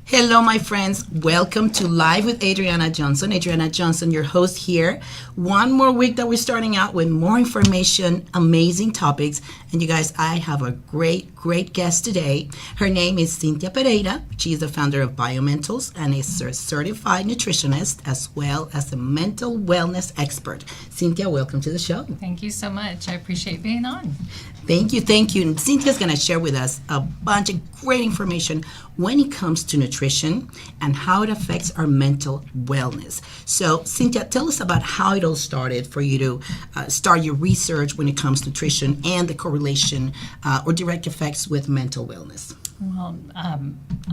Hello, my friends. Welcome to Live with Adriana Johnson. Adriana Johnson, your host here. One more week that we're starting out with more information, amazing topics. And you guys, I have a great guest today. Her name is Cynthia Pereira. She is the founder of Biomentals and is a certified nutritionist as well as a mental wellness expert. Cynthia, welcome to the show. Thank you so much. I appreciate being on. Thank you. And Cynthia's going to share with us a bunch of great information when it comes to nutrition and how it affects our mental wellness. So, Cynthia, tell us about how it all started for you to start your research when it comes to nutrition and the correlation or direct effects with mental wellness. Well,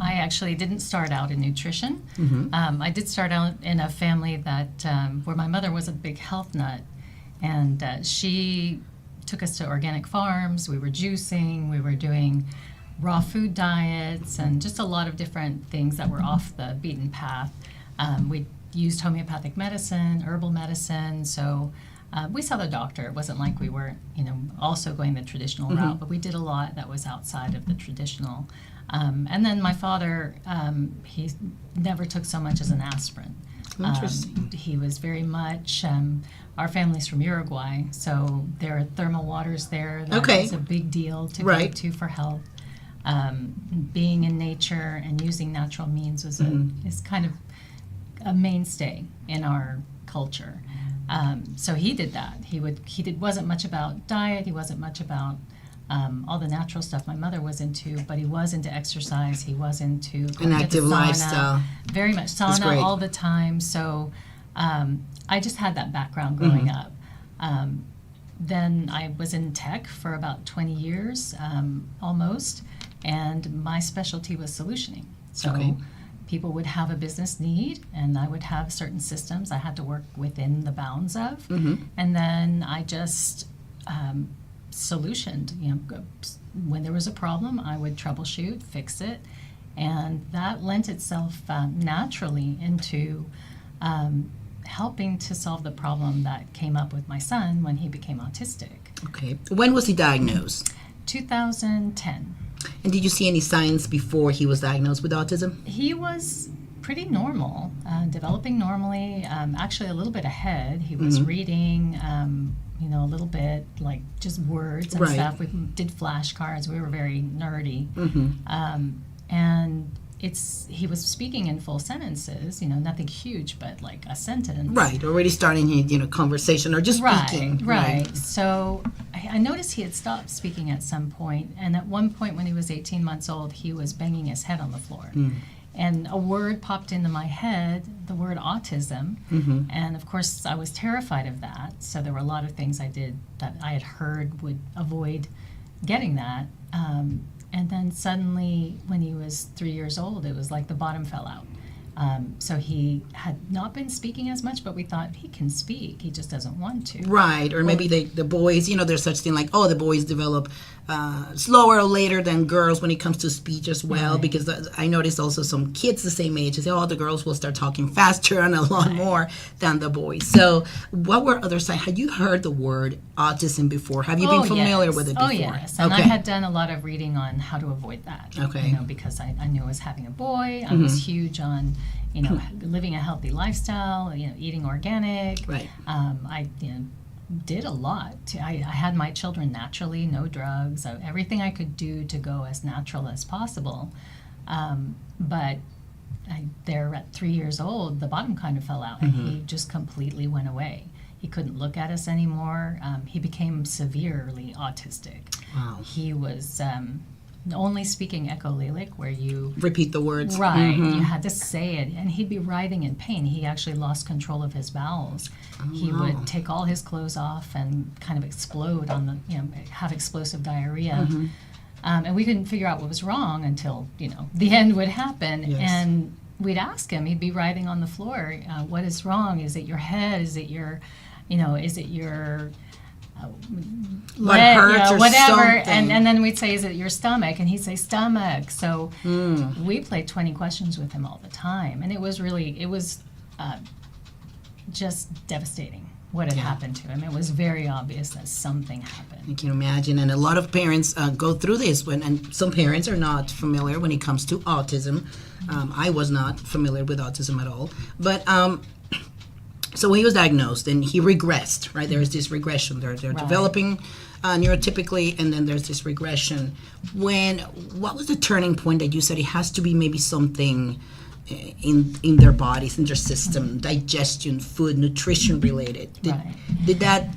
I actually didn't start out in nutrition. I did start out in a family that where my mother was a big health nut, and she took us to organic farms. We were juicing, we were doing raw food diets, and just a lot of different things that were off the beaten path. We used homeopathic medicine, herbal medicine, so we saw the doctor. It wasn't like we were, also going the traditional route, but we did a lot that was outside of the traditional. And then my father, he never took so much as an aspirin. Interesting. He was very much, our family's from Uruguay, so there are thermal waters there. That is a big deal to go to for health. Being in nature and using natural means was is kind of a mainstay in our culture. So he did that. Wasn't much about diet. He wasn't much about all the natural stuff my mother was into, but he was into exercise. He was into an active lifestyle. Very much sauna all the time. So I just had that background growing up. Then I was in tech for about 20 years, almost, and my specialty was solutioning. So people would have a business need, and I would have certain systems I had to work within the bounds of, and then I just solutioned. When there was a problem, I would troubleshoot, fix it, and that lent itself naturally into helping to solve the problem that came up with my son when he became autistic. Okay. When was he diagnosed? 2010. And did you see any signs before he was diagnosed with autism? He was pretty normal, developing normally, actually a little bit ahead. He was reading, a little bit, like just words and stuff. We did flashcards. We were very nerdy. And he was speaking in full sentences, nothing huge, but like a sentence. Right, already starting, conversation or just speaking. Right. So I noticed he had stopped speaking at some point, and at one point when he was 18 months old, he was banging his head on the floor. And a word popped into my head, the word autism, and of course I was terrified of that, so there were a lot of things I did that I had heard would avoid getting that. And then suddenly, when he was 3 years old, it was like the bottom fell out. So he had not been speaking as much, but we thought he can speak, he just doesn't want to. Right, or maybe the boys, there's such thing like, the boys develop slower or later than girls when it comes to speech as well, because I noticed also some kids the same age, they say, the girls will start talking faster and a lot more than the boys. So what were other signs? Had you heard the word autism before? Have you been familiar with it before? Oh, yes. And I had done a lot of reading on how to avoid that. Okay. Because I knew I was having a boy. I was huge on, living a healthy lifestyle, eating organic. Right. I did a lot. I had my children naturally, no drugs, everything I could do to go as natural as possible. But there at 3 years old, the bottom kind of fell out, and he just completely went away. He couldn't look at us anymore. He became severely autistic. Wow. He was only speaking echolalic, where you repeat the words. Right. You had to say it, and he'd be writhing in pain. He actually lost control of his bowels. He would take all his clothes off and kind of explode on have explosive diarrhea. And we couldn't figure out what was wrong until, the end would happen. Yes. And we'd ask him, he'd be writhing on the floor, what is wrong? Is it your head? Is it your, is it your leg, hurts or whatever, something. and then we'd say, is it your stomach? And he'd say stomach. So we played 20 questions with him all the time, and it was just devastating. what had happened to him. It was very obvious that something happened. You can imagine, and a lot of parents go through this and some parents are not familiar when it comes to autism. I was not familiar with autism at all, but so he was diagnosed and he regressed, right? There is this regression. They're developing neurotypically, and then there's this regression. What was the turning point that you said it has to be maybe something in their bodies, in their system, digestion, food, nutrition related? Did that,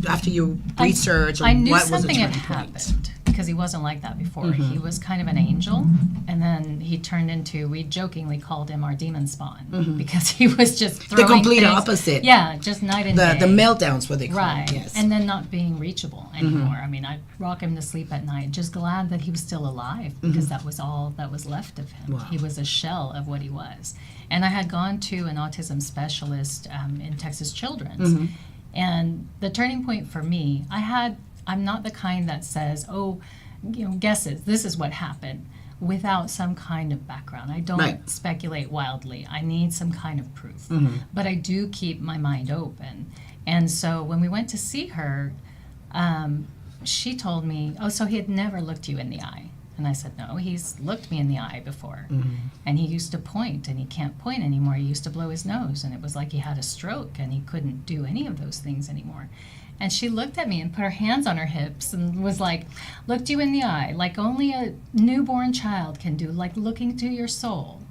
after you research, or I knew what was the something had turning point? happened because he wasn't like that before. He was kind of an angel, and then he turned into, we jokingly called him our demon spawn because he was just throwing The complete things, opposite. Yeah, just night and day. The meltdowns, what they call Right, it, yes. and then not being reachable anymore. I mean, I'd rock him to sleep at night, just glad that he was still alive because that was all that was left of him. Wow. He was a shell of what he was. And I had gone to an autism specialist in Texas Children's, and the turning point for me, I'm not the kind that says, oh, guesses, this is what happened, without some kind of background. I don't speculate wildly. I need some kind of proof. But I do keep my mind open. And so when we went to see her, she told me, oh, so he had never looked you in the eye. And I said, no, he's looked me in the eye before. And he used to point, and he can't point anymore. He used to blow his nose, and it was like he had a stroke, and he couldn't do any of those things anymore. And she looked at me and put her hands on her hips and was like, looked you in the eye, like only a newborn child can do, like looking to your soul.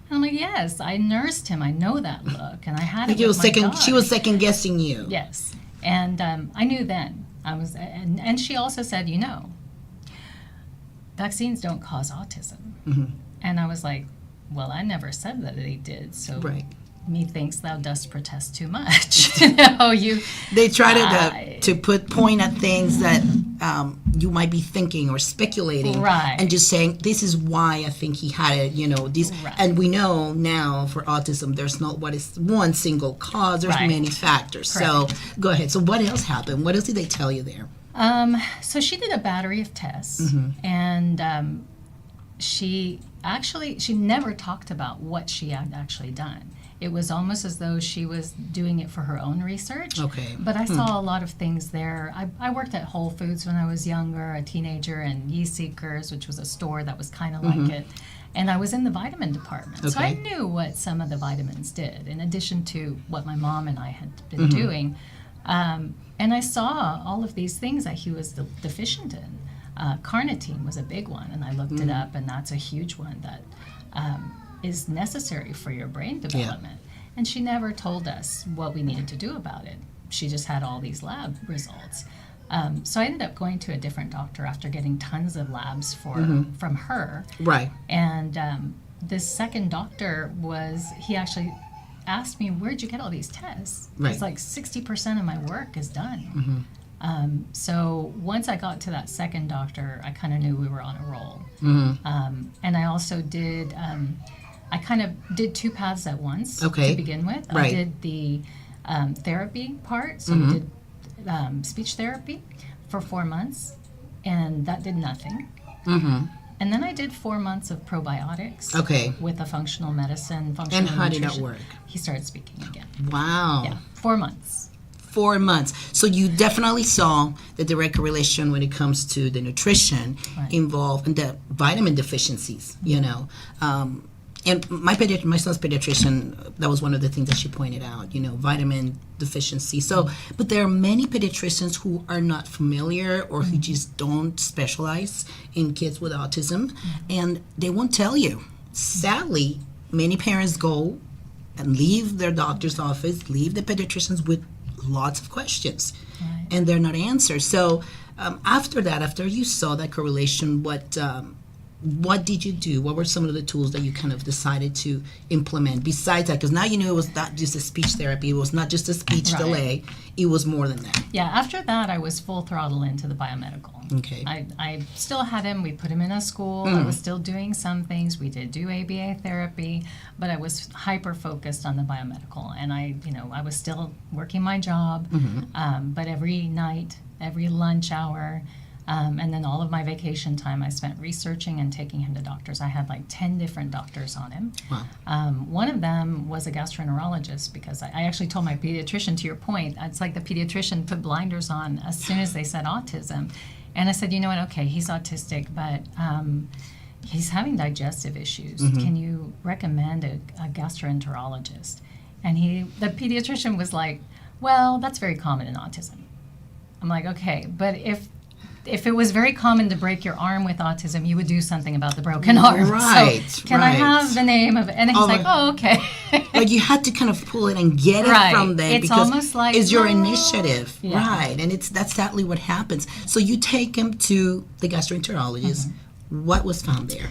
And I'm like, yes, I nursed him. I know that look, and I had it with my daughter. She was second guessing you. Yes, and I knew then. And she also said, vaccines don't cause autism. And I was like, well, I never said that they did, so methinks thou dost protest too much. They try to point at things that you might be thinking or speculating, and just saying, this is why I think he had it, this, and we know now for autism there's not what is one single cause, there's many factors. Correct. So go ahead. So what else happened? What else did they tell you there? So she did a battery of tests, and she never talked about what she had actually done. It was almost as though she was doing it for her own research. Okay. But I saw a lot of things there. I worked at Whole Foods when I was younger, a teenager, and Yeast Seekers, which was a store that was kind of like it. And I was in the vitamin department. Okay. So I knew what some of the vitamins did, in addition to what my mom and I had been doing. And I saw all of these things that he was deficient in. Carnitine was a big one, and I looked it up, and that's a huge one that is necessary for your brain development. And she never told us what we needed to do about it. She just had all these lab results. So I ended up going to a different doctor after getting tons of labs from her. Right. And this second doctor he actually asked me, where'd you get all these tests? It's like 60% of my work is done. So once I got to that second doctor, I kind of knew we were on a roll. And I also did, I kind of did two paths at once to begin with. I did the therapy part, so we did speech therapy for 4 months, and that did nothing. And then I did 4 months of probiotics with a functional medicine, functional nutrition. And how did that work? He started speaking again. Wow. Yeah, 4 months. 4 months. So you definitely saw the direct correlation when it comes to the nutrition involved and the vitamin deficiencies, And my son's pediatrician, that was one of the things that she pointed out, vitamin deficiency. So, but there are many pediatricians who are not familiar or who just don't specialize in kids with autism, and they won't tell you. Sadly, many parents go and leave their doctor's office, leave the pediatricians with lots of questions, and they're not answered. So after you saw that correlation, what did you do? What were some of the tools that you kind of decided to implement besides that? Because now you knew it was not just a speech therapy. It was not just a speech delay. It was more than that. Yeah, after that, I was full throttle into the biomedical. Okay. I still had him. We put him in a school. I was still doing some things. We did do ABA therapy, but I was hyper-focused on the biomedical. And I was still working my job, but every night, every lunch hour, And then all of my vacation time I spent researching and taking him to doctors. I had like 10 different doctors on him. Wow. One of them was a gastroenterologist, because I actually told my pediatrician, to your point, it's like the pediatrician put blinders on as soon as they said autism. And I said, you know what, okay, he's autistic, but he's having digestive issues. Can you recommend a gastroenterologist? And the pediatrician was like, well, that's very common in autism. I'm like, okay, but if it was very common to break your arm with autism, you would do something about the broken arm. Right. So can I have the name of it? And he's like, oh, okay. Like you had to kind of pull it and get it from them, It's because almost like, it's your initiative. Yeah. Right. And that's exactly what happens. So you take him to the gastroenterologist. What was found there?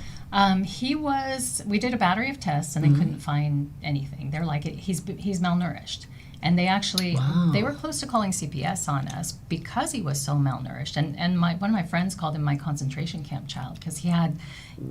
We did a battery of tests, and they couldn't find anything. They're like, he's malnourished. And they actually, they were close to calling CPS on us because he was so malnourished. And one of my friends called him my concentration camp child, because he had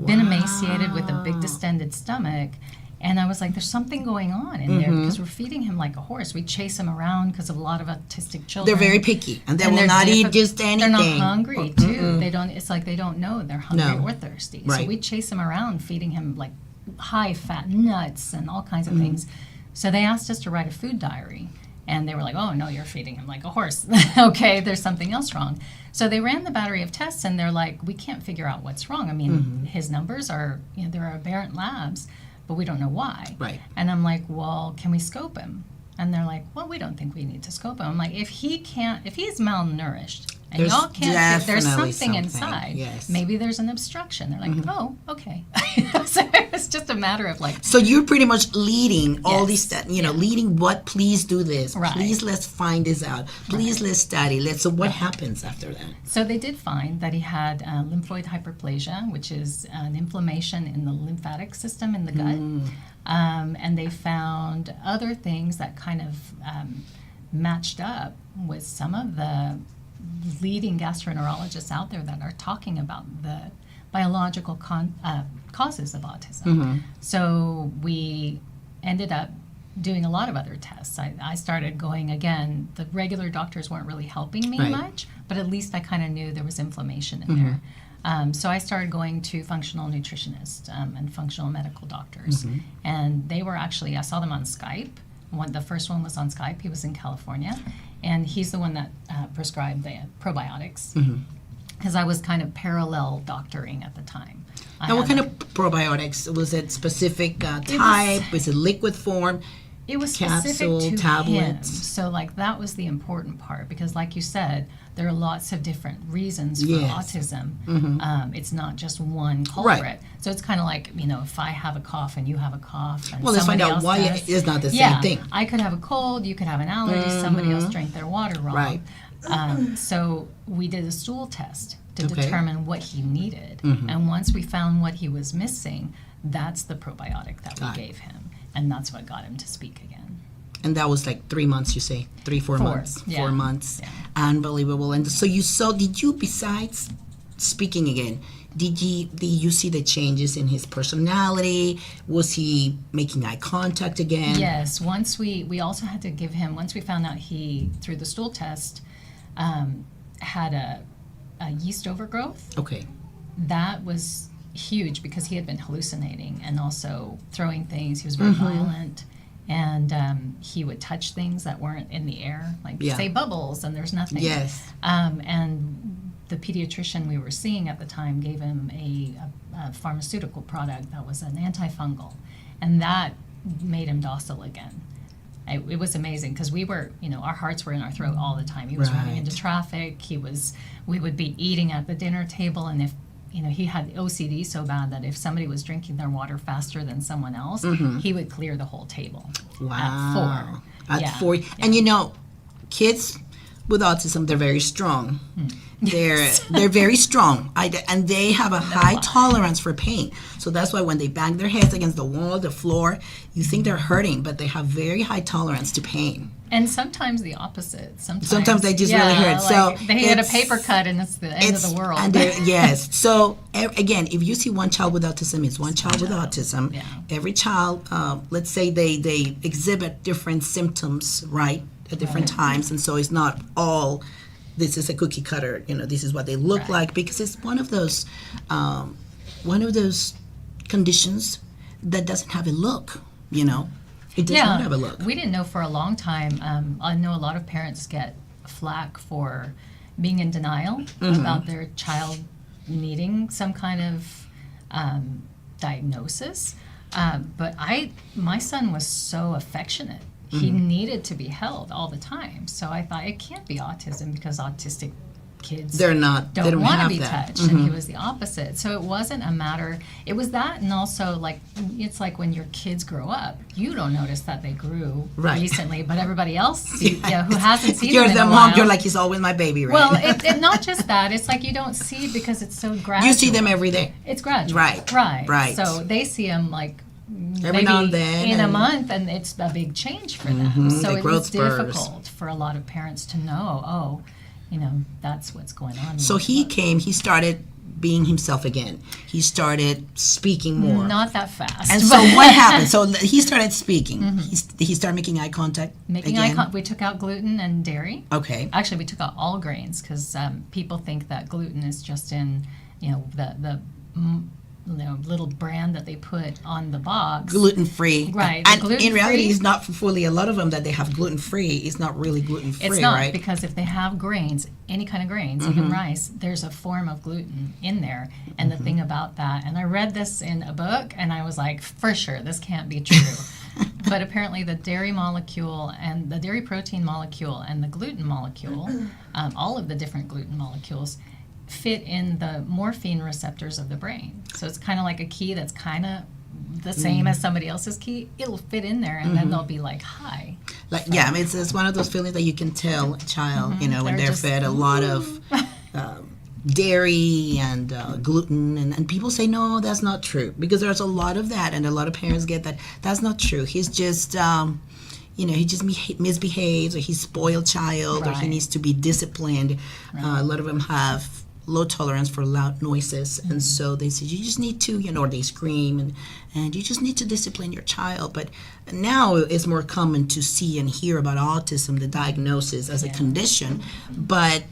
been emaciated with a big distended stomach. And I was like, there's something going on in there, because we're feeding him like a horse. We chase him around because of a lot of autistic children. They're very picky, and they will not eat just anything. They're not hungry, too. They don't. It's like they don't know they're hungry or thirsty. Right. So we chase him around, feeding him like high-fat nuts and all kinds of things. So they asked us to write a food diary, and they were like, oh, no, you're feeding him like a horse. Okay, there's something else wrong. So they ran the battery of tests, and they're like, we can't figure out what's wrong. I mean, his numbers are, there are aberrant labs, but we don't know why. Right. And I'm like, well, can we scope him? And they're like, well, we don't think we need to scope him. I'm like, if he's malnourished, and There's y'all can't, there's definitely something something, inside. yes. Maybe there's an obstruction. They're like, oh, okay. So it's just a matter of like. So you're pretty much leading all Yes. these steps, leading what, please do this. Right. Please let's find this out. Please let's study. So what happens after that? So they did find that he had lymphoid hyperplasia, which is an inflammation in the lymphatic system in the gut. And they found other things that kind of matched up with some of the leading gastroenterologists out there that are talking about the biological causes of autism. So we ended up doing a lot of other tests. I started going again. The regular doctors weren't really helping me much, but at least I kind of knew there was inflammation in there. So I started going to functional nutritionists and functional medical doctors. And they were actually, I saw them on Skype. The first one was on Skype. He was in California. And he's the one that prescribed the probiotics. Because I was kind of parallel doctoring at the time. Now, what kind of probiotics? Was it specific type? Was it liquid form? It was Capsule, specific to tablets? him. So, like, that was the important part. Because, like you said, there are lots of different reasons for Yes. autism. It's not just one culprit. Right. So it's kind of like, if I have a cough and you have a cough, and Well, let's find somebody out else why does, it's not the same thing. I could have a cold, you could have an allergy, somebody else drank their water wrong. Right. So we did a stool test to Okay. determine what he needed. And once we found what he was missing, that's the probiotic that Got we it. gave him. And that's what got him to speak again. And that was like 3 months, you say? 4 months? yeah. 4 months. Yeah. Unbelievable. And so did you, besides speaking again, did you see the changes in his personality? Was he making eye contact again? Yes. Once we also had to give him, once we found out he, through the stool test, had a yeast overgrowth. Okay. That was huge because he had been hallucinating and also throwing things. He was very violent. And he would touch things that weren't in the air, like say bubbles, and there's nothing. Yes. And the pediatrician we were seeing at the time gave him a pharmaceutical product that was an antifungal, and that made him docile again. It was amazing because we were, our hearts were in our throat all the time. He was running into traffic. We would be eating at the dinner table, and if he had OCD so bad that if somebody was drinking their water faster than someone else, he would clear the whole table. Wow. At 4. At 4. And kids with autism, they're very strong. They're very strong, and they have a high tolerance for pain. So that's why when they bang their heads against the wall, the floor, you think they're hurting, but they have very high tolerance to pain. And sometimes the opposite. Sometimes they just really hurt. Like so they had a paper cut, and it's the end of the world. And yes. So again, if you see one child with autism, it's one child with autism. Yeah. Every child, let's say they exhibit different symptoms, right, at different times, and so it's not all this is a cookie cutter, this is what they look like, because it's one of those conditions that doesn't have a look, It does not have a look. We didn't know for a long time. I know a lot of parents get flack for being in denial about their child needing some kind of diagnosis. But my son was so affectionate. He needed to be held all the time. So I thought it can't be autism, because autistic kids don't want to be that. touched, and he was the opposite. So it wasn't a matter. It was that, and also it's like when your kids grow up, you don't notice that they grew recently, but everybody else who hasn't seen you're them in the a mom. while, You're like, he's always my baby, right? Well, it not just that. It's like you don't see, because it's so gradual. You see them every day. It's gradual. Right. So they see them like every maybe now and then, in a month, and it's a big change for them. So the it growth was spurs. difficult for a lot of parents to know, that's what's going on. So he came, he started being himself again. He started speaking more. Not that fast. And so what happened? So he started speaking. He started making eye contact again. We took out gluten and dairy. Okay. Actually, we took out all grains, because people think that gluten is just in, the little brand that they put on the box. Gluten-free. Right. And gluten-free, in reality, it's not fully, a lot of them that they have gluten-free, it's not really gluten-free, it's not, right? because if they have grains, any kind of grains, even rice, there's a form of gluten in there. And the thing about that, and I read this in a book, and I was like, for sure, this can't be true. But apparently the dairy molecule and the dairy protein molecule and the gluten molecule, all of the different gluten molecules, fit in the morphine receptors of the brain. So it's kind of like a key that's kind of the same as somebody else's key. It'll fit in there, and then they'll be like, hi. It's one of those feelings that you can tell a child, when they're fed a lot of dairy and gluten, and people say, no, that's not true, because there's a lot of that, and a lot of parents get that. That's not true. He's just he just misbehaves, or he's a spoiled child, or he needs to be disciplined. A lot of them have low tolerance for loud noises, and so they say you just need to, or they scream, and you just need to discipline your child. But now it's more common to see and hear about autism, the diagnosis as a condition, but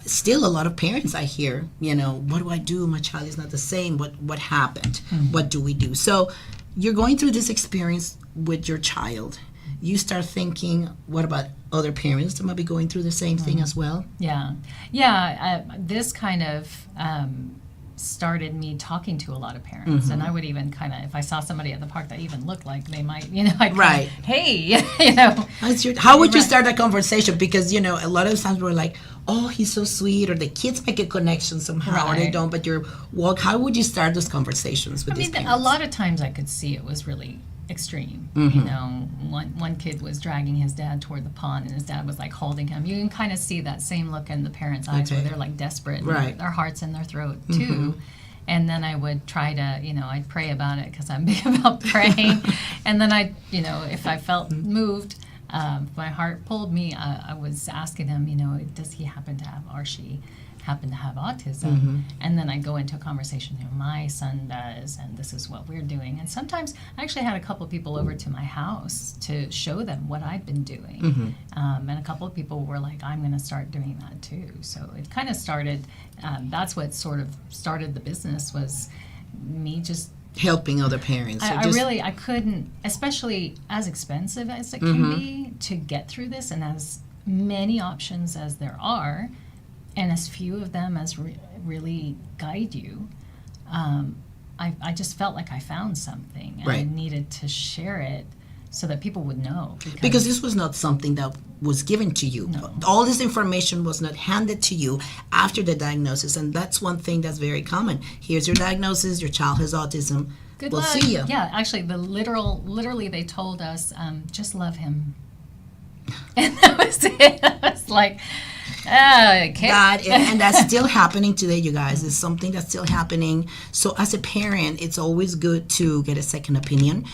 still a lot of parents I hear, what do I do? My child is not the same. What happened? What do we do? So you're going through this experience with your child. You start thinking, what about other parents that might be going through the same thing as well? This kind of started me talking to a lot of parents, and I would even kind of, if I saw somebody at the park that even looked like they might, I'd hey, How would you start that conversation? Because, a lot of times we're like, oh, he's so sweet, or the kids make a connection somehow, or they don't, but how would you start those conversations with these parents? A lot of times I could see it was really extreme. One kid was dragging his dad toward the pond, and his dad was like holding him. You can kind of see that same look in the parents' eyes, where they're like desperate, and their heart's in their throat too. And then I would try to, I'd pray about it, because I'm big about praying. And then if I felt moved, my heart pulled me, I was asking him, does he happen to have, or she happen to have autism? And then I go into a conversation, my son does, and this is what we're doing. And sometimes I actually had a couple of people over to my house to show them what I've been doing. And a couple of people were like, I'm going to start doing that too. So it kind of started, that's what sort of started the business, was me just helping other parents. I couldn't, especially as expensive as it can be to get through this, and as many options as there are, and as few of them as really guide you. I just felt like I found something, and I needed to share it so that people would know. Because this was not something that was given to you. No. All this information was not handed to you after the diagnosis, and that's one thing that's very common. Here's your diagnosis, your child has autism. Good we'll luck. See you. Yeah, actually, literally they told us, just love him. And that was it. I was like, okay. And that's still happening today, you guys. It's something that's still happening. So as a parent, it's always good to get a second opinion.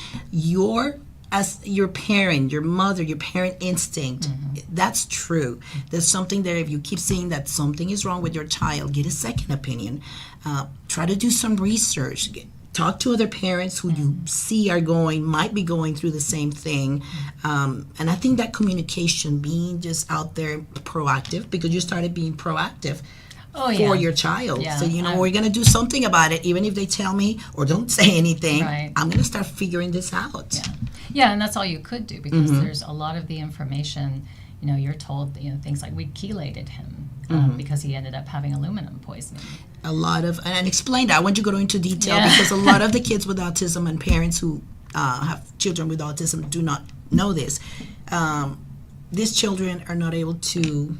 As your parent, your mother, your parent instinct, that's true. There's something there. If you keep seeing that something is wrong with your child, get a second opinion. Try to do some research. talk to other parents who you see might be going through the same thing. And I think that communication, being just out there proactive, because you started being proactive for your child. Yeah, So, we're going to do something about it. Even if they tell me or don't say anything, Right. I'm going to start figuring this out. Yeah, and that's all you could do, because there's a lot of the information, you're told, things like we chelated him because he ended up having aluminum poisoning. A lot of, and explain that. I want you to go into detail because a lot of the kids with autism and parents who have children with autism do not know this. These children are not able to,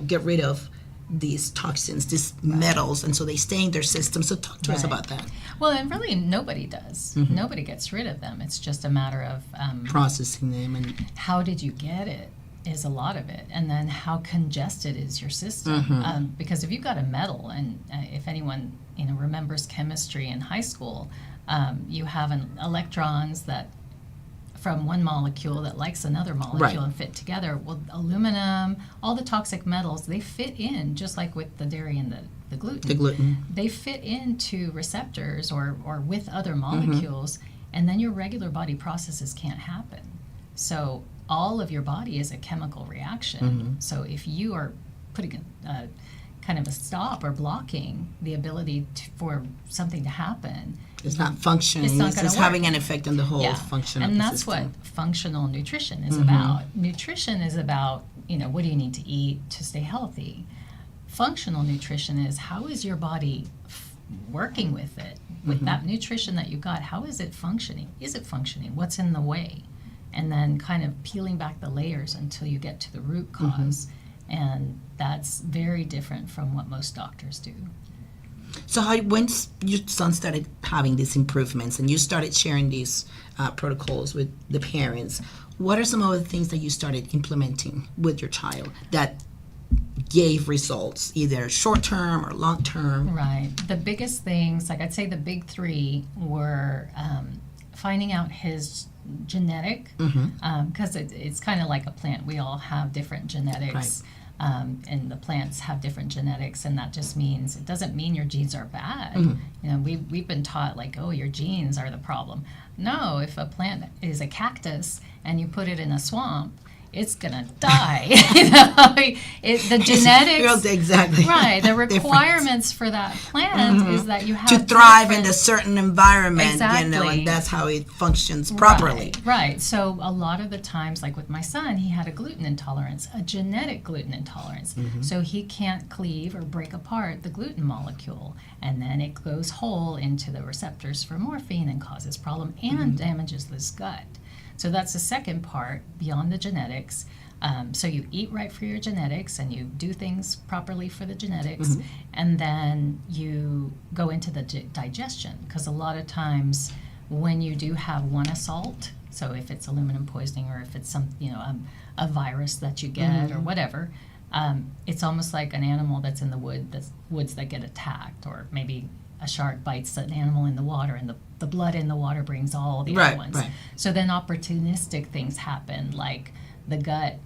get rid of these toxins, these metals, and so they stay in their system. So talk to us about that. Well, and really nobody does. Nobody gets rid of them. It's just a matter of processing them, and how did you get it is a lot of it, and then how congested is your system. Because if you've got a metal, and if anyone remembers chemistry in high school, you have electrons that from one molecule that likes another molecule and fit together. Well, aluminum, all the toxic metals, they fit in just like with the dairy and the gluten. The gluten. They fit into receptors or with other molecules, and then your regular body processes can't happen. So all of your body is a chemical reaction. So if you are putting a kind of a stop or blocking the ability for something to happen, it's not functioning. It's having an effect on the whole function of the system. And that's what functional nutrition is about. Nutrition is about, what do you need to eat to stay healthy? Functional nutrition is, how is your body working with it? With that nutrition that you got, how is it functioning? Is it functioning? What's in the way? And then kind of peeling back the layers until you get to the root cause. And that's very different from what most doctors do. So once your son started having these improvements and you started sharing these protocols with the parents, what are some of the things that you started implementing with your child that gave results, either short-term or long-term? Right. The biggest things, like I'd say the big three were finding out his genetic, because it's kind of like a plant. We all have different genetics. And the plants have different genetics, and that just means, it doesn't mean your genes are bad. We've been taught like, oh, your genes are the problem. No, if a plant is a cactus and you put it in a swamp, it's gonna die. The genetics, exactly right. The requirements for that plant is that you have to thrive in a certain environment, exactly. And that's how it functions properly. Right. So a lot of the times, like with my son, he had a gluten intolerance, a genetic gluten intolerance. So he can't cleave or break apart the gluten molecule, and then it goes whole into the receptors for morphine and causes problem and damages his gut. So that's the second part, beyond the genetics. So you eat right for your genetics, and you do things properly for the genetics, and then you go into the digestion, because a lot of times when you do have one assault, so if it's aluminum poisoning or if it's some, a virus that you get or whatever, it's almost like an animal that's in the woods that get attacked, or maybe a shark bites an animal in the water, and the blood in the water brings all the other ones. So then opportunistic things happen, like the gut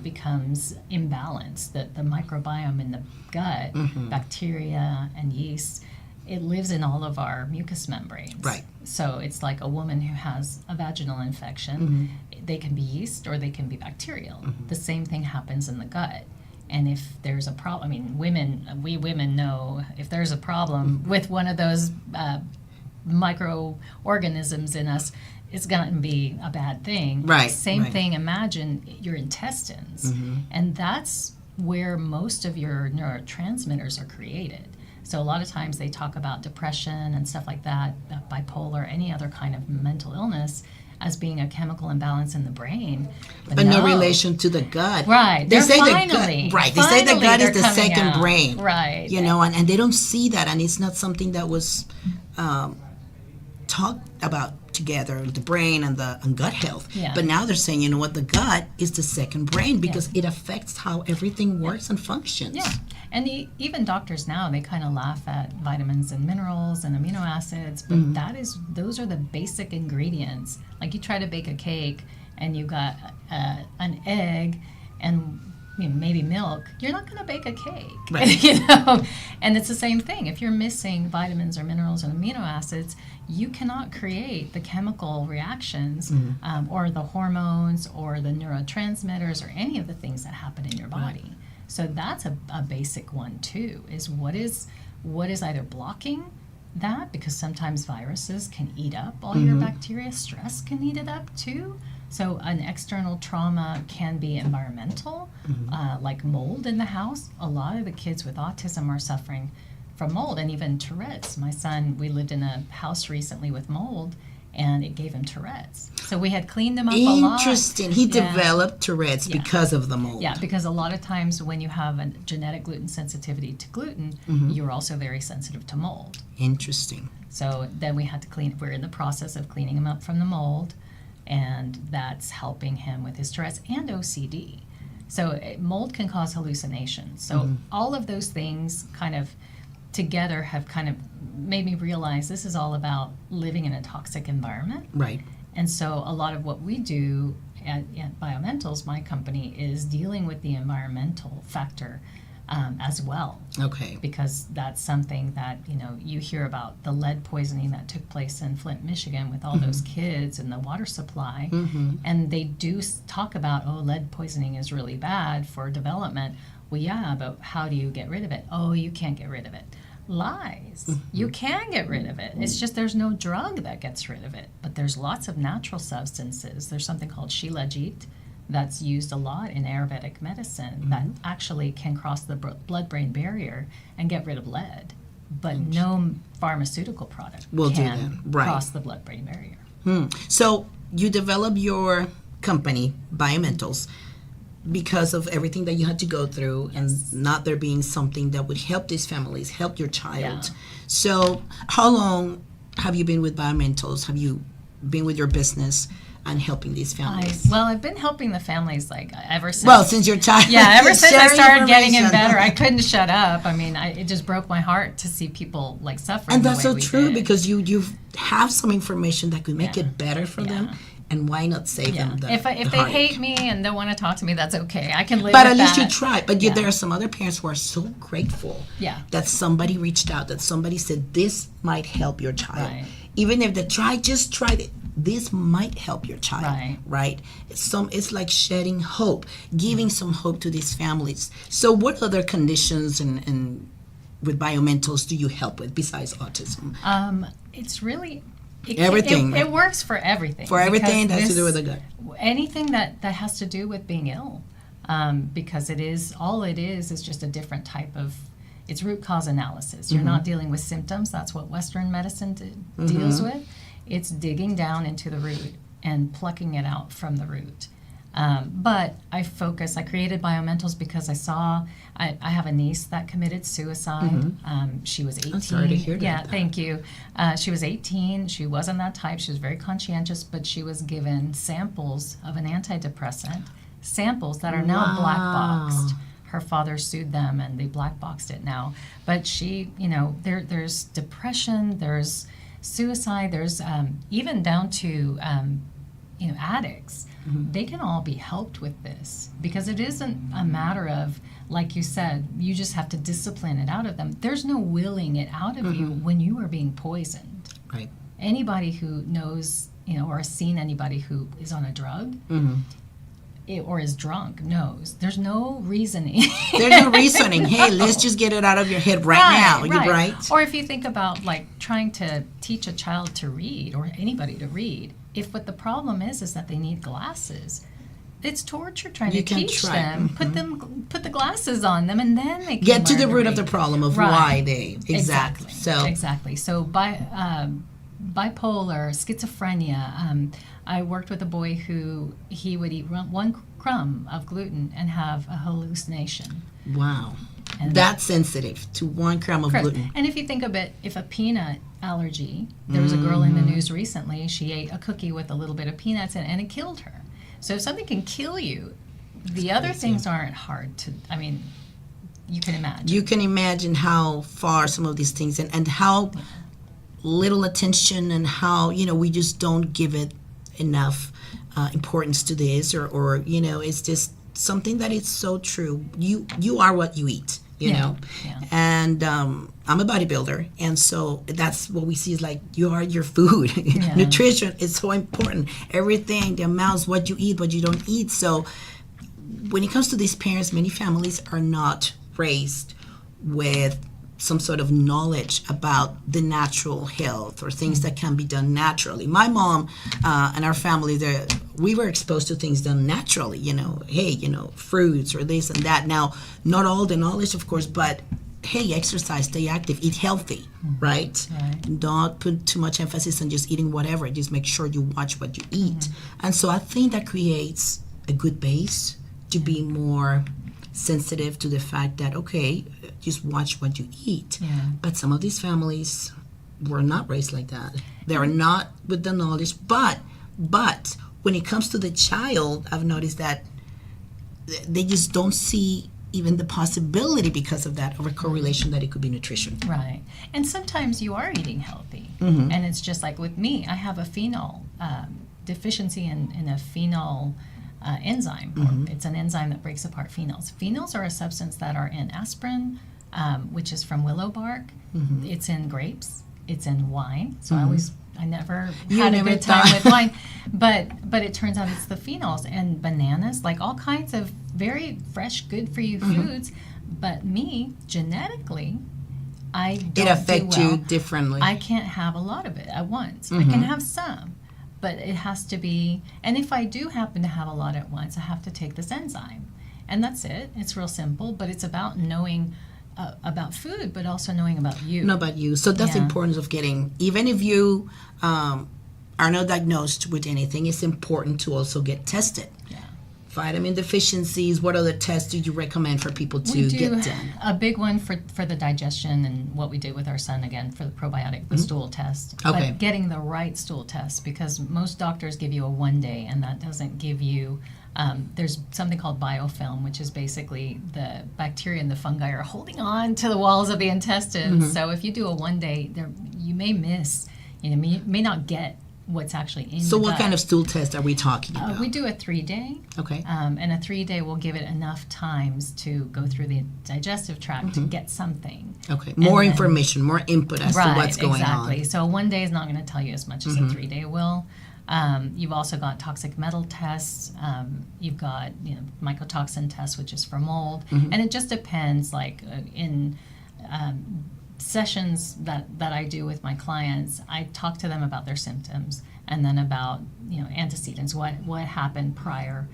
becomes imbalanced. The microbiome in the gut, bacteria and yeast, it lives in all of our mucous membranes. So it's like a woman who has a vaginal infection. They can be yeast or they can be bacterial. The same thing happens in the gut. And if there's a problem, we women know if there's a problem with one of those microorganisms in us, it's going to be a bad thing. Same thing, imagine your intestines. And that's where most of your neurotransmitters are created. So a lot of times they talk about depression and stuff like that, bipolar, any other kind of mental illness, as being a chemical imbalance in the brain. But no relation to the gut. They say finally, the gut, they say the gut is the second out. brain. And they don't see that, and it's not something that was talked about together, the brain and gut health. But now they're saying, the gut is the second brain, because it affects how everything works and functions. And even doctors now, they kind of laugh at vitamins and minerals and amino acids, but those are the basic ingredients. Like you try to bake a cake and you got an egg, and maybe milk, you're not going to bake a cake. Right. And it's the same thing. If you're missing vitamins or minerals and amino acids, you cannot create the chemical reactions or the hormones or the neurotransmitters or any of the things that happen in your body. Right. So that's a basic one too, is what is either blocking that, because sometimes viruses can eat up all your bacteria. Stress can eat it up too. So an external trauma can be environmental, like mold in the house. A lot of the kids with autism are suffering from mold, and even Tourette's. My son, we lived in a house recently with mold, and it gave him Tourette's. So we had cleaned him up a lot. Interesting. He developed Tourette's because of the mold. Yeah, because a lot of times when you have a genetic gluten sensitivity to gluten, you're also very sensitive to mold. Interesting. So then we had to we're in the process of cleaning him up from the mold, and that's helping him with his Tourette's and OCD. So mold can cause hallucinations. So all of those things kind of together have kind of made me realize this is all about living in a toxic environment. Right. And so a lot of what we do at Biomentals, my company, is dealing with the environmental factor as well. Okay. Because that's something that, you hear about the lead poisoning that took place in Flint, Michigan with all those kids and the water supply. And they do talk about, lead poisoning is really bad for development. Well, yeah, but how do you get rid of it? Oh, you can't get rid of it. Lies. You can get rid of it. It's just there's no drug that gets rid of it. But there's lots of natural substances. There's something called shilajit that's used a lot in Ayurvedic medicine that actually can cross the blood-brain barrier and get rid of lead. But no pharmaceutical product can cross the blood-brain barrier. So you develop your company, Biomentals, because of everything that you had to go through and not there being something that would help these families, help your child. Yeah. So how long have you been with Biomentals? Have you been with your business and helping these families? I've been helping the families ever since. Since your child. Yeah, ever since I started getting in better. I couldn't shut up. I mean, it just broke my heart to see people suffering. And that's so true because you have some information that could make it better for them. And why not save them if they hate me and don't want to talk to me, that's okay. I can live with that. But at least you tried. But there are some other parents who are so grateful that somebody reached out, that somebody said, this might help your child. Right. Even if they just tried it, this might help your child. Right? It's like shedding hope, giving some hope to these families. So what other conditions and with Biomentals do you help with besides autism? It's really... Everything. It works for everything. For everything that has to do with the gut. Anything that has to do with being ill. Because it is just a different type of, it's root cause analysis. You're not dealing with symptoms. That's what Western medicine deals with. It's digging down into the root and plucking it out from the root. But I created Biomentals because I have a niece that committed suicide. She was 18. I'm sorry to hear that. Yeah, thank you. She was 18. She wasn't that type. She was very conscientious, but she was given samples of an antidepressant, samples that are now black boxed. Her father sued them and they black boxed it now. But she, there's depression, there's suicide, there's even down to, addicts. They can all be helped with this because it isn't a matter of, like you said, you just have to discipline it out of them. There's no willing it out of you when you are being poisoned. Right. Anybody who knows, or has seen anybody who is on a drug or is drunk knows there's no reasoning. There's no reasoning. Hey, let's just get it out of your head now. You're right. Or if you think about trying to teach a child to read or anybody to read, if what the problem is that they need glasses, it's torture trying to teach them. Put the glasses on them, and then they can get to the learn root to of the read. problem of why they Exactly. So So bipolar, schizophrenia. I worked with a boy who he would eat one crumb of gluten and have a hallucination. Wow. And that's sensitive to 1 crumb of gluten. And if you think of it, if a peanut allergy, there was a girl in the news recently, she ate a cookie with a little bit of peanuts in it, and it killed her. So if something can kill you, the other things aren't hard to, you can imagine. You can imagine how far some of these things and how little attention and how, we just don't give it enough importance to this or it's just something that is so true. You are what you eat, you know. Yeah. And I'm a bodybuilder, and so that's what we see is like you are your food. Yeah. Nutrition is so important. Everything, the amounts, what you eat, what you don't eat. So when it comes to these parents, many families are not raised with some sort of knowledge about the natural health or things that can be done naturally. My mom and our family, we were exposed to things done naturally, you know, hey, you know, fruits or this and that. Now, not all the knowledge, of course, but hey, exercise, stay active, eat healthy, right? Don't put too much emphasis on just eating whatever. Just make sure you watch what you eat. And so I think that creates a good base to be more sensitive to the fact that, okay, just watch what you eat. But some of these families were not raised like that. They are not with the knowledge. But when it comes to the child, I've noticed that they just don't see even the possibility because of that, of a correlation that it could be nutrition. Right. And sometimes you are eating healthy. And it's just like with me, I have a phenol deficiency in a phenol enzyme. It's an enzyme that breaks apart phenols. Phenols are a substance that are in aspirin, which is from willow bark. It's in grapes. It's in wine. So I never had a good time with wine. But it turns out it's the phenols and bananas, like all kinds of very fresh, good for you foods. But me, genetically, I don't It affects do well. you differently. I can't have a lot of it at once. I can have some. But it has to be, and if I do happen to have a lot at once, I have to take this enzyme. And that's it. It's real simple, but it's about knowing about food, but also knowing about you. Know about you. So that's the importance of getting, even if you are not diagnosed with anything, it's important to also get tested. Vitamin deficiencies, what other tests do you recommend for people to get done? A big one for the digestion and what we did with our son, again, for the probiotic, the stool test. Okay. But getting the right stool test, because most doctors give you a 1 day, and that doesn't give you, there's something called biofilm, which is basically the bacteria and the fungi are holding on to the walls of the intestines. So if you do a 1 day, you may miss, you may not get what's actually in So the what gut. kind of stool test are we talking about? We do a 3-day. Okay. And a 3-day will give it enough times to go through the digestive tract to get something. Okay. More information, more input as to what's going exactly. on. So 1 day is not going to tell you as much as a 3-day will. You've also got toxic metal tests. You've got mycotoxin tests, which is for mold. And it just depends, like in sessions that I do with my clients, I talk to them about their symptoms and then about antecedents, what happened prior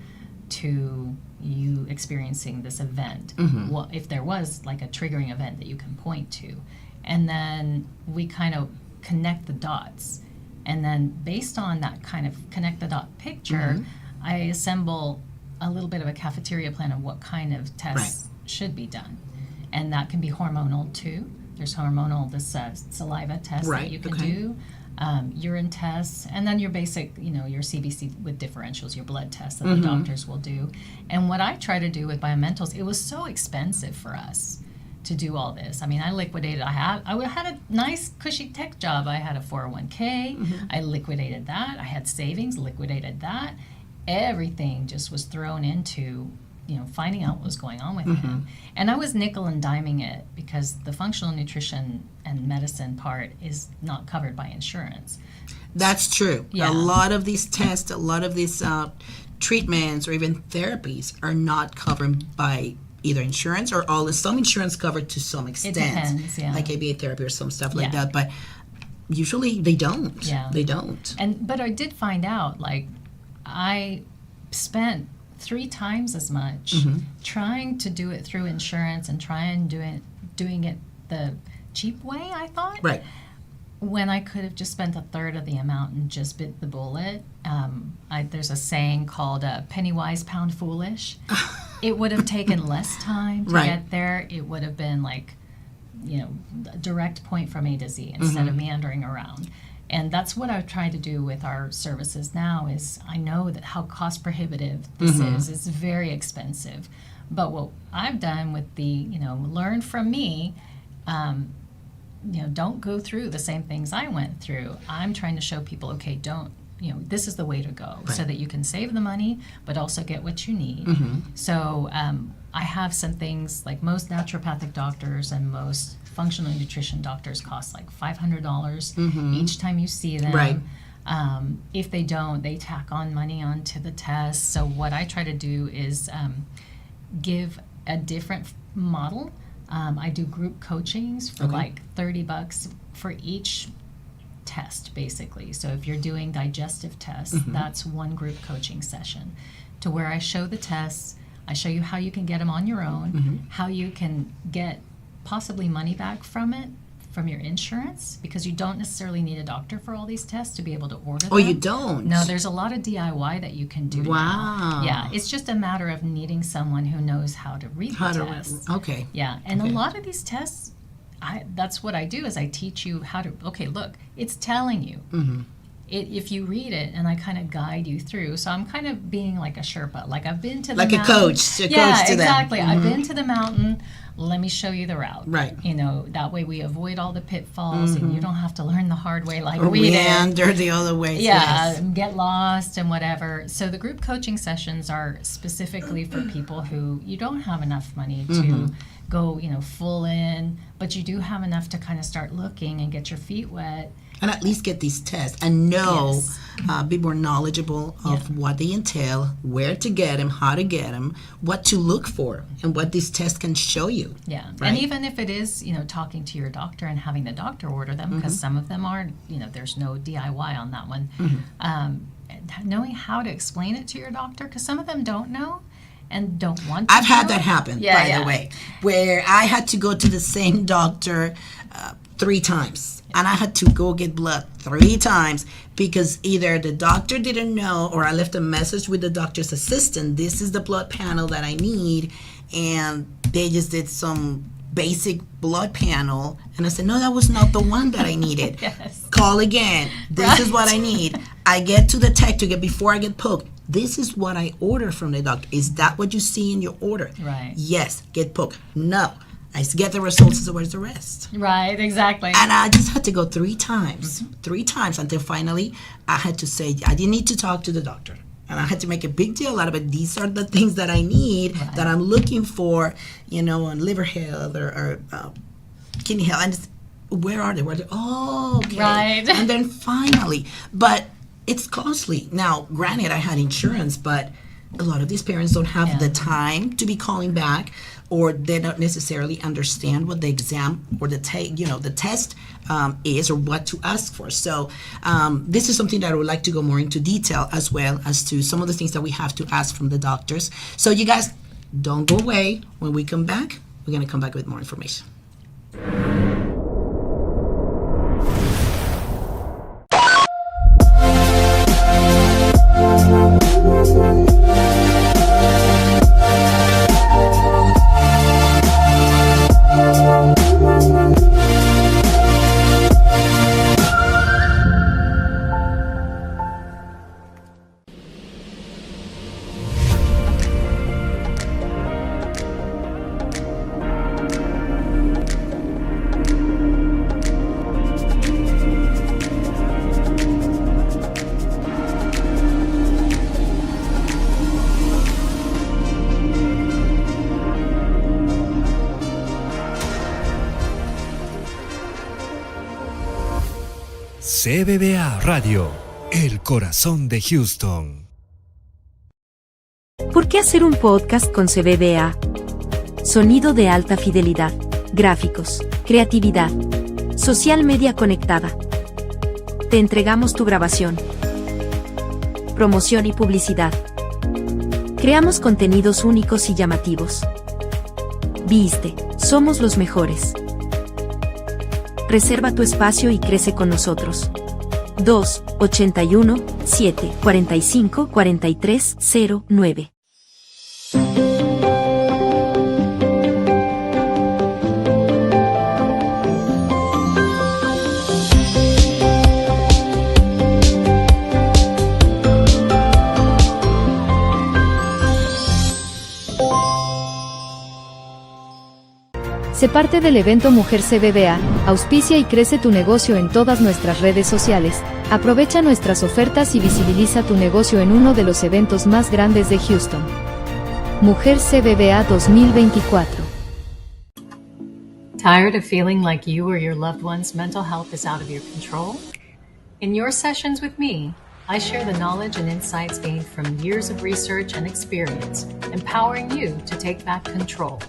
to you experiencing this event. What if there was like a triggering event that you can point to, and then we kind of connect the dots, and then based on that kind of connect the dot picture, I assemble a little bit of a cafeteria plan of what kind of tests should be done, and that can be hormonal too. There's hormonal, this saliva test that you can do, urine tests, and then your basic, your CBC with differentials, your blood tests that the doctors will do. And what I try to do with Biomentals, it was so expensive for us to do all this. I mean, I liquidated, I had a nice cushy tech job. I had a 401k, I liquidated that. I had savings, liquidated that. Everything just was thrown into finding out what was going on with him. And I was nickel and diming it because the functional nutrition and medicine part is not covered by insurance. That's true. Yeah. A lot of these tests, a lot of these treatments or even therapies are not covered by either insurance or some insurance covered to some extent. It depends, like ABA therapy or some stuff like Yeah. that. But usually they don't. Yeah. They don't. But I did find out, like, I spent 3 times as much trying to do it through insurance and doing it the cheap way, I thought. Right. When I could have just spent a third of the amount and just bit the bullet. There's a saying called penny wise, pound foolish. It would have taken less time to get there. It would have been like, a direct point from A to Z instead of meandering around. And that's what I've tried to do with our services now is I know that how cost prohibitive this is. It's very expensive. But what I've done with learn from me, don't go through the same things I went through. I'm trying to show people, okay, don't this is the way to go, Right. so that you can save the money, but also get what you need. So I have some things like most naturopathic doctors and most functional nutrition doctors cost like $500 each time you see them. Right. If they don't, they tack on money onto the test. So what I try to do is give a different model. I do group coachings for like $30 for each test, basically. So if you're doing digestive tests, that's one group coaching session, to where I show the tests, I show you how you can get them on your own, how you can get possibly money back from your insurance, because you don't necessarily need a doctor for all these tests to be able to order them. Oh, you don't? No, there's a lot of DIY that you can do. Wow. Now. Yeah, it's just a matter of needing someone who knows how to read the tests. Okay. Yeah, and a lot of these tests, that's what I do, is I teach you how to, look, it's telling you. If you read it, and I kind of guide you through. So I'm kind of being like a Sherpa. Like, I've been to the mountain. Like a coach to them. Exactly. I've been to the mountain. Let me show you the route. Right. That way we avoid all the pitfalls, and you don't have to learn the hard way like Or we did. meander the other way. Yeah, get lost and whatever. So the group coaching sessions are specifically for people who you don't have enough money to go, full in, but you do have enough to kind of start looking and get your feet wet. And at least get these tests and know, Yes. be more knowledgeable of what they entail, where to get them, how to get them, what to look for, and what these tests can show you. Yeah, Right. and even if it is, talking to your doctor and having the doctor order them, because some of them are, there's no DIY on that one. Knowing how to explain it to your doctor, because some of them don't know and don't want to. I've had know. that happen, Yeah, by the way, where I had to go to the same doctor 3 times. And I had to go get blood 3 times because either the doctor didn't know, or I left a message with the doctor's assistant, this is the blood panel that I need, and they just did some basic blood panel, and I said, no, that was not the one that I needed. Yes. Call again. This is what I need. I get to the tech to get before I get poked. This is what I order from the doctor. Is that what you see in your order? Right. Yes, get poked. No. I get the results, so where's the rest? Right, exactly. And I just had to go 3 times, 3 times, until finally I had to say, I didn't need to talk to the doctor. And I had to make a big deal out of it. These are the things that I need, that I'm looking for, on liver health or kidney health. And just, where are they? Oh, okay. Right. And then finally, but it's costly. Now, granted, I had insurance, but a lot of these parents don't have the time to be calling back, or they don't necessarily understand what the exam or the test is, or what to ask for. So this is something that I would like to go more into detail, as well as to some of the things that we have to ask from the doctors. So you guys don't go away. When we come back, we're going to come back with more information. CBBA Radio, el corazón de Houston. ¿Por qué hacer un podcast con CBBA? Sonido de alta fidelidad, gráficos, creatividad, social media conectada. Te entregamos tu grabación. Promoción y publicidad. Creamos contenidos únicos y llamativos. Viste, somos los mejores. Reserva tu espacio y crece con nosotros. 2-81-7-45-4309. Sé parte del evento Mujer CBBA, auspicia y crece tu negocio en todas nuestras redes sociales, aprovecha nuestras ofertas y visibiliza tu negocio en uno de los eventos más grandes de Houston. Mujer CBBA 2024. Tired of feeling like you or your loved one's mental health is out of your control? In your sessions with me, I share the knowledge and insights gained from years of research and experience, empowering you to take back control.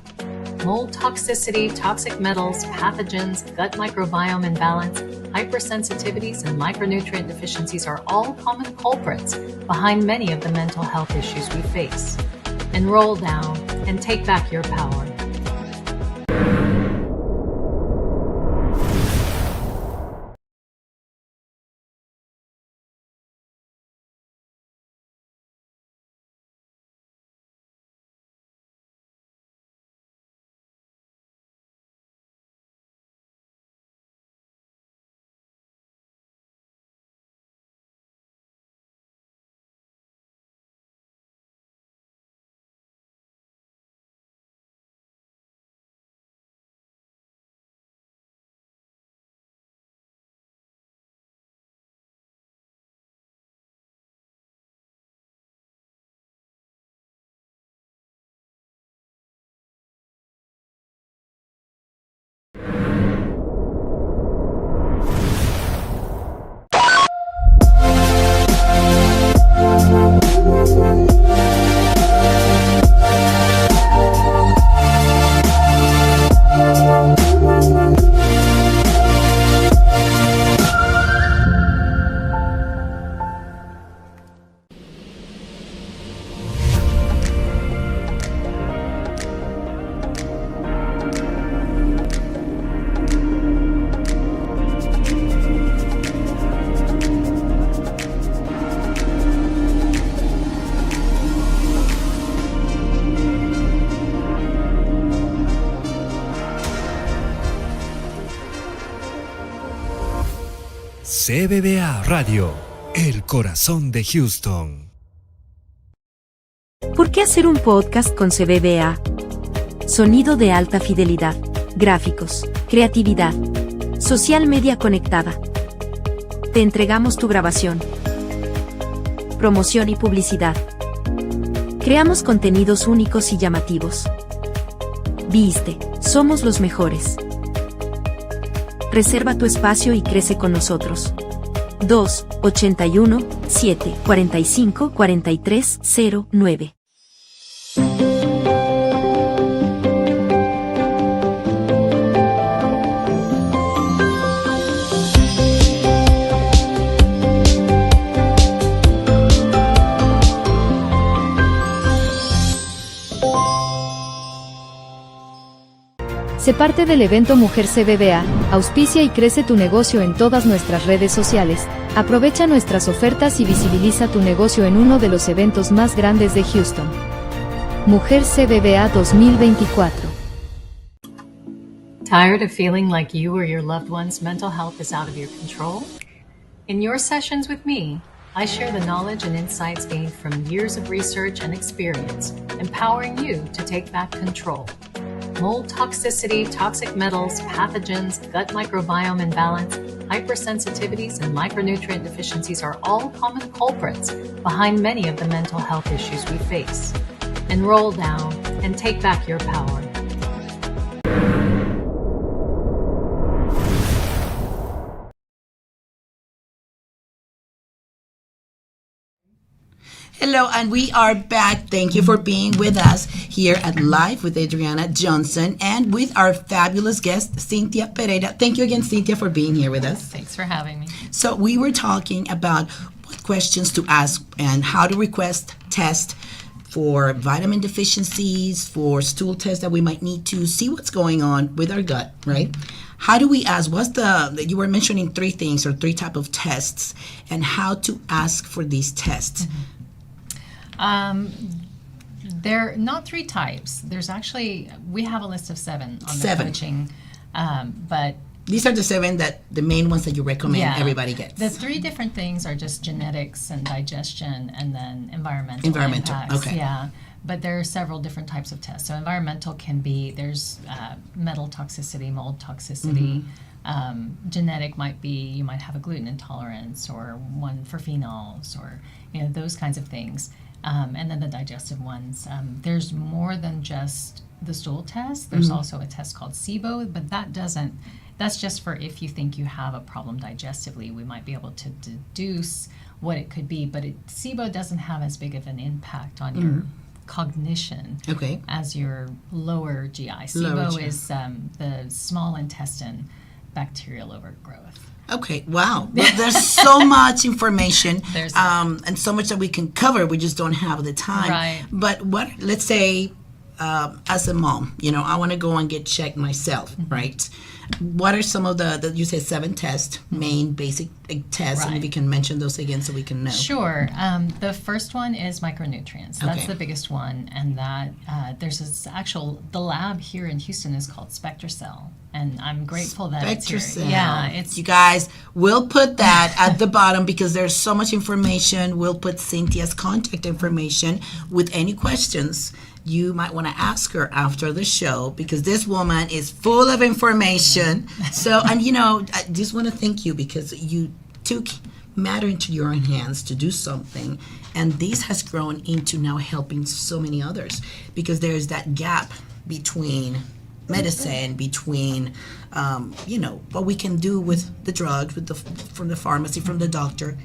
Mold toxicity, toxic metals, pathogens, gut microbiome imbalance, hypersensitivities, and micronutrient deficiencies are all common culprits behind many of the mental health issues we face. Enroll now and take back your power. CBBA Radio, el corazón de Houston. ¿Por qué hacer un podcast con CBBA? Sonido de alta fidelidad, gráficos, creatividad, social media conectada. Te entregamos tu grabación, promoción y publicidad. Creamos contenidos únicos y llamativos. Viste, somos los mejores. Reserva tu espacio y crece con nosotros. 2-81-7-45-43-09. Sé parte del evento Mujer CBBA, auspicia y crece tu negocio en todas nuestras redes sociales, aprovecha nuestras ofertas y visibiliza tu negocio en uno de los eventos más grandes de Houston. Mujer CBBA 2024. Tired of feeling like you or your loved one's mental health is out of your control? In your sessions with me, I share the knowledge and insights gained from years of research and experience, empowering you to take back control. Mold toxicity, toxic metals, pathogens, gut microbiome imbalance, hypersensitivities, and micronutrient deficiencies are all common culprits behind many of the mental health issues we face. Enroll now and take back your power. Hello, and we are back. Thank you for being with us here at Live with Adriana Johnson and with our fabulous guest, Cynthia Pereira. Thank you again, Cynthia, for being here with us. Thanks for having me. So we were talking about what questions to ask and how to request tests for vitamin deficiencies, for stool tests that we might need to see what's going on with our gut, right? How do we ask? You were mentioning three things or three type of tests and how to ask for these tests. There are not three types. There's actually, we have a list of seven on the coaching, but these are the seven the main ones that you recommend everybody gets. The three different things are just genetics and digestion and then environmental impacts. Okay. Yeah. But there are several different types of tests. So environmental can be, there's metal toxicity, mold toxicity. Genetic might be, you might have a gluten intolerance or one for phenols or, those kinds of things. And then the digestive ones. There's more than just the stool test. There's also a test called SIBO, but that's just for if you think you have a problem digestively, we might be able to deduce what it could be, but SIBO doesn't have as big of an impact on your cognition as your lower GI. SIBO is the small intestine bacterial overgrowth. Okay, wow. Well, there's so much information and so much that we can cover. We just don't have the time. Right. But let's say, as a mom, I want to go and get checked myself, right? What are some of the you said 7 tests, main basic tests, and if you can mention those again so we can know. Sure. The first one is micronutrients. That's the biggest one, and that there's this the lab here in Houston is called SpectraCell, and I'm grateful that it's here. Yeah, you guys, we'll put that at the bottom because there's so much information. We'll put Cynthia's contact information with any questions you might want to ask her after the show, because this woman is full of information. So, and I just want to thank you because you took matter into your own hands to do something, and this has grown into now helping so many others, because there's that gap between medicine, between what we can do with the drugs, from the pharmacy, from the doctor,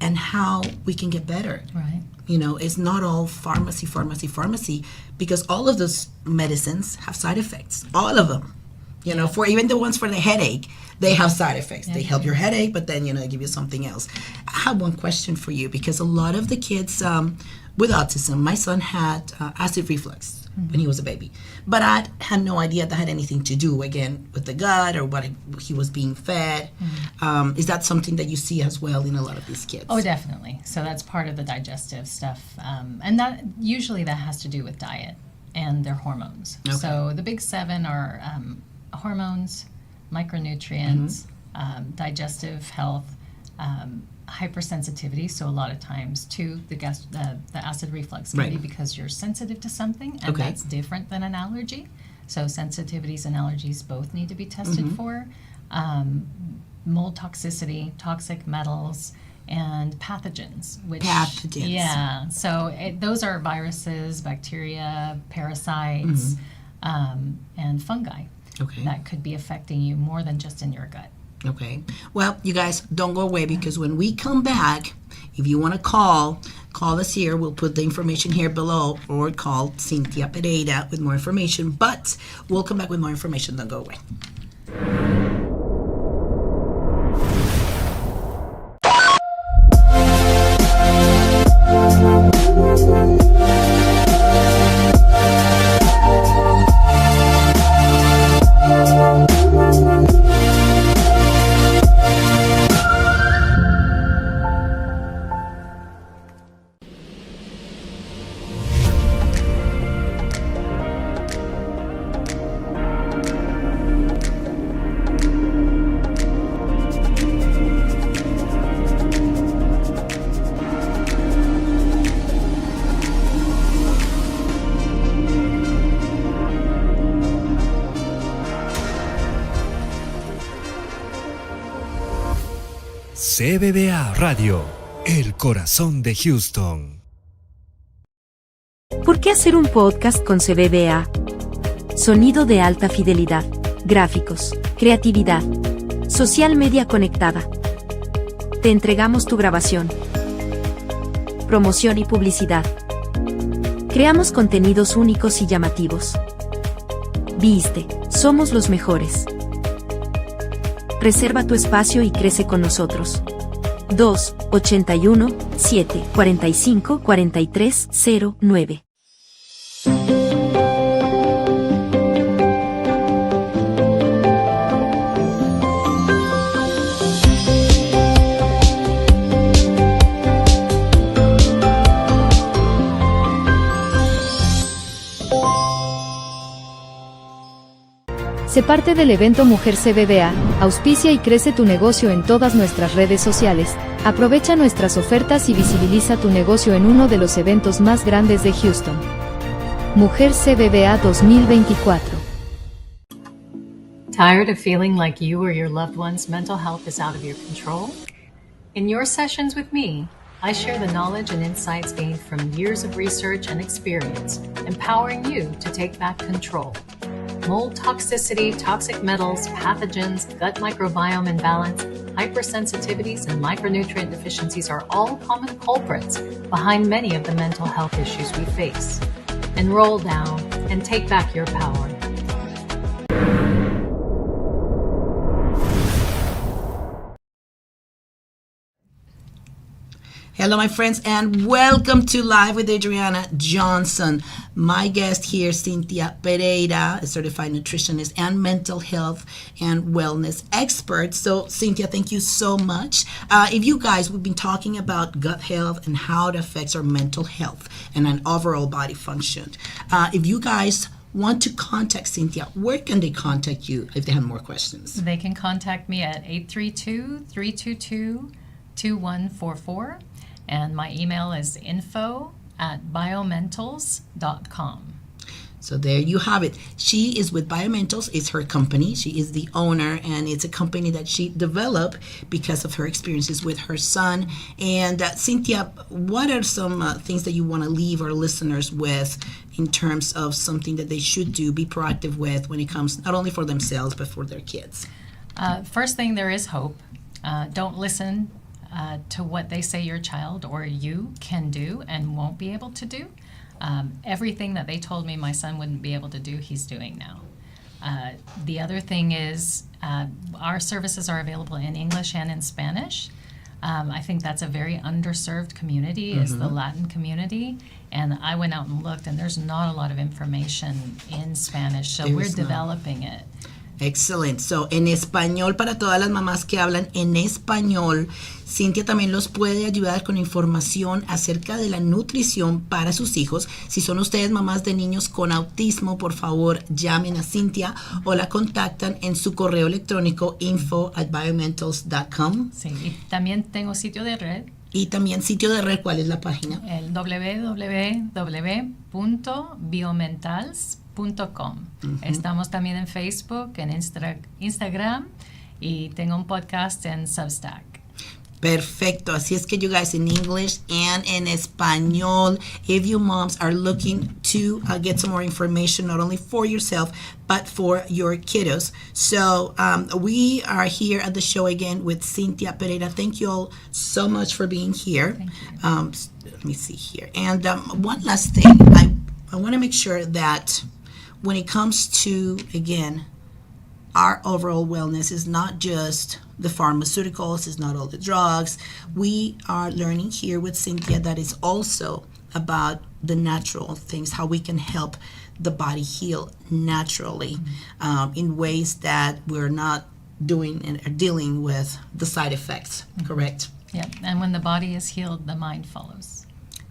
and how we can get better. Right. It's not all pharmacy, because all of those medicines have side effects. All of them. For even the ones for the headache, they have side effects. They help your headache, but then, they give you something else. I have one question for you, because a lot of the kids with autism, my son had acid reflux when he was a baby. But I had no idea that had anything to do, again, with the gut or what he was being fed. Is that something that you see as well in a lot of these kids? Oh, definitely. So that's part of the digestive stuff. And that usually that has to do with diet and their hormones. Okay. So the big 7 are hormones, micronutrients, digestive health, hypersensitivity. So a lot of times too, the acid reflux can be because you're sensitive to something, and that's different than an allergy. So sensitivities and allergies both need to be tested for. Mold toxicity, toxic metals, and pathogens. Yeah. So those are viruses, bacteria, parasites, and fungi that could be affecting you more than just in your gut. Okay. Well, you guys, don't go away, because when we come back, if you want to call us here. We'll put the information here below, or call Cynthia Pereira with more information. But we'll come back with more information. Don't go away. CBDA Radio, el corazón de Houston. ¿Por qué hacer un podcast con CBDA? Sonido de alta fidelidad, gráficos, creatividad, social media conectada. Te entregamos tu grabación, promoción y publicidad. Creamos contenidos únicos y llamativos. Viste, somos los mejores. Reserva tu espacio y crece con nosotros. 2-81-7-45-4309. Sé parte del evento Mujer CBDA, auspicia y crece tu negocio en todas nuestras redes sociales, aprovecha nuestras ofertas y visibiliza tu negocio en uno de los eventos más grandes de Houston. Mujer CBBA 2024. Tired of feeling like you or your loved one's mental health is out of your control? In your sessions with me, I share the knowledge and insights gained from years of research and experience, empowering you to take back control. Mold toxicity, toxic metals, pathogens, gut microbiome imbalance, hypersensitivities, and micronutrient deficiencies are all common culprits behind many of the mental health issues we face. Enroll now and take back your power. Hello, my friends, and welcome to Live with Adriana Johnson. My guest here, Cynthia Pereira, a certified nutritionist and mental health and wellness expert. So, Cynthia, thank you so much. If you guys, we've been talking about gut health and how it affects our mental health and an overall body function. If you guys want to contact Cynthia, where can they contact you if they have more questions? They can contact me at 832-322-2144. And my email is info@biomentals.com. So there you have it. She is with Biomentals. It's her company. She is the owner, and it's a company that she developed because of her experiences with her son. And Cynthia, what are some things that you want to leave our listeners with in terms of something that they should do, be proactive with when it comes not only for themselves but for their kids? First thing, there is hope. Don't listen to what they say your child or you can do and won't be able to do. Everything that they told me my son wouldn't be able to do, he's doing now. The other thing is our services are available in English and in Spanish. I think that's a very underserved community, is the Latin community. And I went out and looked, and there's not a lot of information in Spanish, so we're developing it. Excelente. So, en español, para todas las mamás que hablan en español, Cynthia también los puede ayudar con información acerca de la nutrición para sus hijos. Si son ustedes mamás de niños con autismo, por favor, llamen a Cynthia o la contactan en su correo electrónico info@biomentals.com. Sí, y también tengo sitio de red. Y también sitio de red, ¿cuál es la página? El www.biomentals.com. Estamos también en Facebook, en Instagram, y tengo un podcast en Substack. Perfecto. Así es que you guys in English and en español, if you moms are looking to get some more information, not only for yourself, but for your kiddos. So we are here at the show again with Cynthia Pereira. Thank you all so much for being here. Thank you. Let me see here. And one last thing. I want to make sure that when it comes to, again, our overall wellness is not just the pharmaceuticals, it's not all the drugs. We are learning here with Cynthia that it's also about the natural things, how we can help the body heal naturally in ways that we're not doing and are dealing with the side effects, correct? Yeah, and when the body is healed, the mind follows.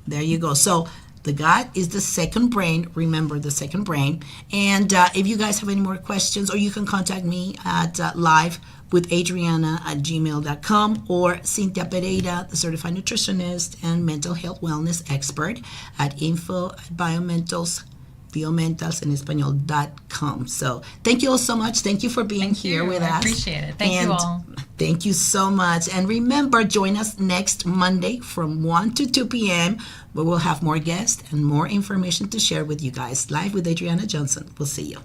There you go. So the gut is the second brain. Remember, the second brain. And if you guys have any more questions, or you can contact me at livewithadriana@gmail.com, or Cynthia Pereira, the certified nutritionist and mental health wellness expert, at Biomentals en español.com. So thank you all so much. Thank you for being here with us. I appreciate it. Thank you all. Thank you so much. And remember, join us next Monday from 1 to 2 p.m. where we'll have more guests and more information to share with you guys. Live with Adriana Johnson. We'll see you.